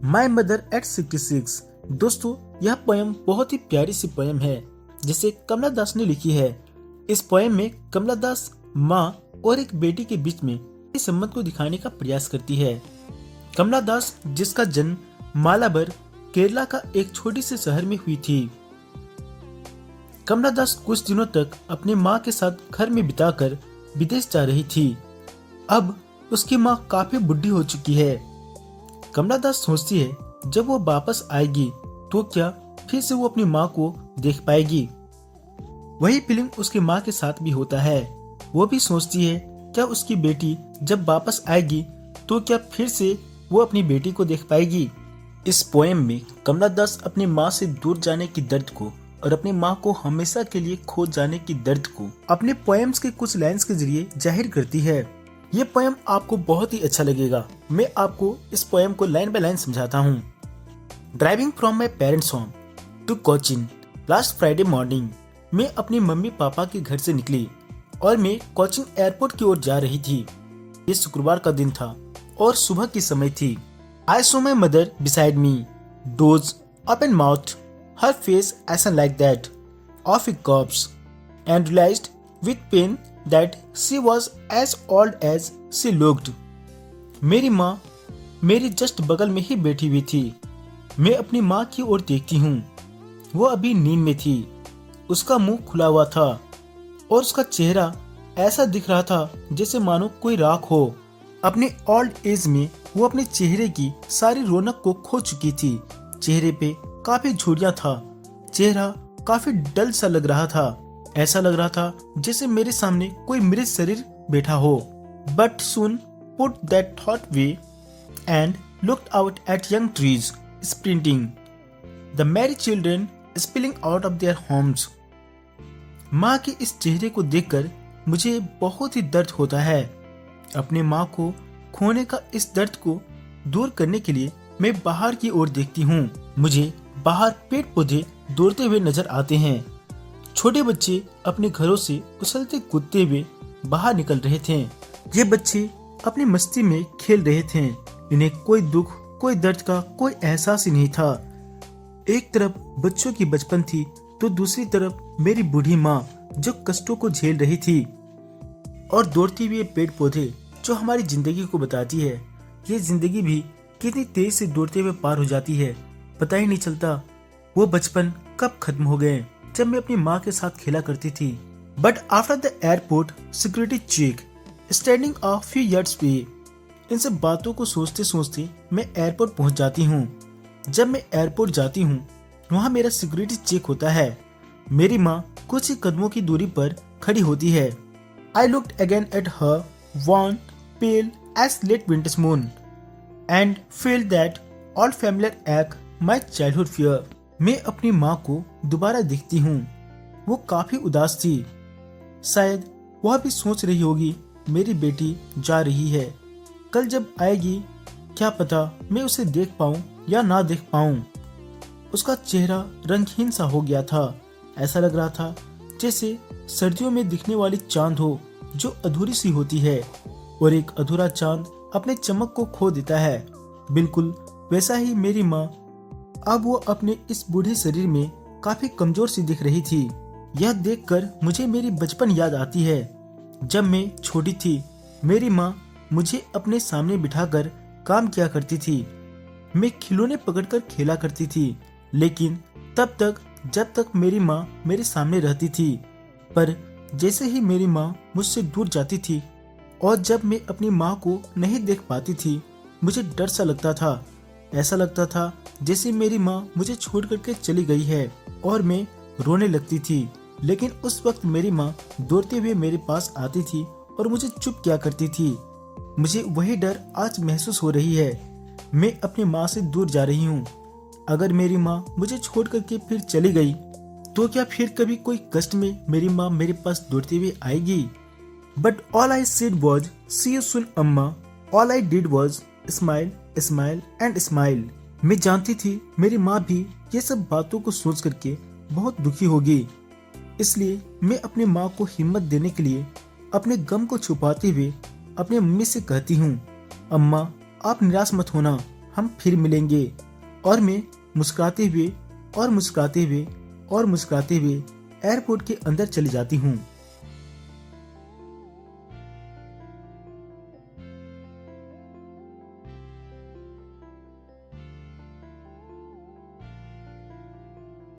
My mother eight 66। दोस्तों, यह poem बहुत ही प्यारी सी पोयम है जिसे कमला दास ने लिखी है। इस पोयम में कमला दास माँ और एक बेटी के बीच में इस संबंध को दिखाने का प्रयास करती है। कमला दास, जिसका जन्म मालाबर केरला का एक छोटी से शहर में हुई थी। कमला दास कुछ दिनों तक अपनी माँ के साथ घर में बिताकर विदेश जा रही थी। अब उसकी माँ काफी बुढ़ी हो चुकी है। कमला दास सोचती है जब वो वापस आएगी तो क्या फिर से वो अपनी माँ को देख पाएगी। वही फीलिंग उसकी माँ के साथ भी होता है। वो भी सोचती है क्या उसकी बेटी जब वापस आएगी तो क्या फिर से वो अपनी बेटी को देख पाएगी। इस पोएम में कमला दास अपनी माँ से दूर जाने की दर्द को और अपनी माँ को हमेशा के लिए खो जाने की दर्द को अपने पोएम्स के कुछ लाइन्स के जरिए जाहिर करती है। ये पोएम आपको बहुत ही अच्छा लगेगा। मैं आपको इस पोएम को लाइन बाय लाइन समझाता हूँ। Driving from my parents home to Cochin last Friday morning. मैं अपनी मम्मी पापा के घर से निकली और मैं कोचीन एयरपोर्ट की ओर जा रही थी। ये शुक्रवार का दिन था और सुबह की समय थी। I saw my mother beside me, those open mouth, her face ऐसा like that of a corpse, and realised with pain that she was as old as she looked। मेरी माँ मेरे जस्ट बगल में ही बैठी हुई थी। मैं अपनी माँ की ओर देखती हूँ। वो अभी नींद में थी। उसका मुंह खुला हुआ था और उसका चेहरा ऐसा दिख रहा था जैसे मानो कोई राख हो। अपने ओल्ड एज में वो अपने चेहरे की सारी रौनक को खो चुकी थी। चेहरे पे काफी झुर्रियां था। चेहरा काफी डल सा लग रहा था। ऐसा लग रहा था जैसे मेरे सामने कोई मृत शरीर बैठा हो। But soon put that thought way and looked out at young trees sprinting, the Mary children spilling out of their homes. माँ के इस चेहरे को देखकर मुझे बहुत ही दर्द होता है। अपने माँ को खोने का इस दर्द को दूर करने के लिए मैं बाहर की ओर देखती हूँ। मुझे बाहर पेड़ पौधे दौड़ते हुए नजर आते हैं। छोटे बच्चे अपने घरों से उछलते कूदते हुए बाहर निकल रहे थे। ये बच्चे अपनी मस्ती में खेल रहे थे। इन्हें कोई दुख, कोई दर्द का कोई एहसास ही नहीं था। एक तरफ बच्चों की बचपन थी तो दूसरी तरफ मेरी बूढ़ी माँ जो कष्टों को झेल रही थी। और दौड़ते हुए पेड़ पौधे जो हमारी जिंदगी को बताती है। ये जिंदगी भी कितनी तेज से दौड़ते हुए पार हो जाती है, पता ही नहीं चलता वो बचपन कब खत्म हो गए जब मैं अपनी माँ के साथ खेला करती थी। But after the airport security check standing a few yards away. इन सब बातों को सोचते सोचते मैं एयरपोर्ट पहुंच जाती हूँ। जब मैं एयरपोर्ट जाती हूँ वहाँ मेरा सिक्योरिटी चेक होता है। मेरी माँ कुछ ही कदमों की दूरी पर खड़ी होती है। I looked again at her, wan, pale as late winter's moon, and felt that old familiar ache, my childhood fear। मैं अपनी माँ को दोबारा देखती हूँ। वो काफी उदास थी। शायद वह भी सोच रही होगी मेरी बेटी जा रही है, कल जब आएगी क्या पता मैं उसे देख पाऊँ या ना देख पाऊँ। उसका चेहरा रंगहीन सा हो गया था। ऐसा लग रहा था जैसे सर्दियों में दिखने वाली चांद हो जो अधूरी सी होती है और एक अधूरा चांद अपने चमक को खो देता है। बिल्कुल वैसा ही मेरी माँ अब वो अपने इस बूढ़े शरीर में काफी कमजोर सी दिख रही थी। यह देखकर मुझे मेरी बचपन याद आती है। जब मैं छोटी थी मेरी माँ मुझे अपने सामने बिठाकर काम किया करती थी। मैं खिलौने पकड़कर खेला करती थी, लेकिन तब तक जब तक मेरी माँ मेरे सामने रहती थी। पर जैसे ही मेरी माँ मुझसे दूर जाती थी और जब मैं अपनी माँ को नहीं देख पाती थी मुझे डर सा लगता था। ऐसा लगता था जैसे मेरी माँ मुझे छोड़ करके चली गई है और मैं रोने लगती थी। लेकिन उस वक्त मेरी माँ दौड़ते हुए मेरे पास आती थी और मुझे चुप किया करती थी। मुझे वही डर आज महसूस हो रही है। मैं अपनी माँ से दूर जा रही हूँ। अगर मेरी माँ मुझे छोड़ करके फिर चली गई तो क्या फिर कभी कोई कष्ट में मेरी माँ मेरे पास दौड़ते हुए आएगी। But all I said was see you soon Amma. All I did was smile smile and smile. मैं जानती थी मेरी माँ भी ये सब बातों को सोच करके बहुत दुखी होगी। इसलिए मैं अपनी माँ को हिम्मत देने के लिए अपने गम को छुपाते हुए अपनी मम्मी से कहती हूँ, अम्मा आप निराश मत होना, हम फिर मिलेंगे। और मैं मुस्कुराते हुए और मुस्कुराते हुए और मुस्कुराते हुए एयरपोर्ट के अंदर चली जाती हूँ।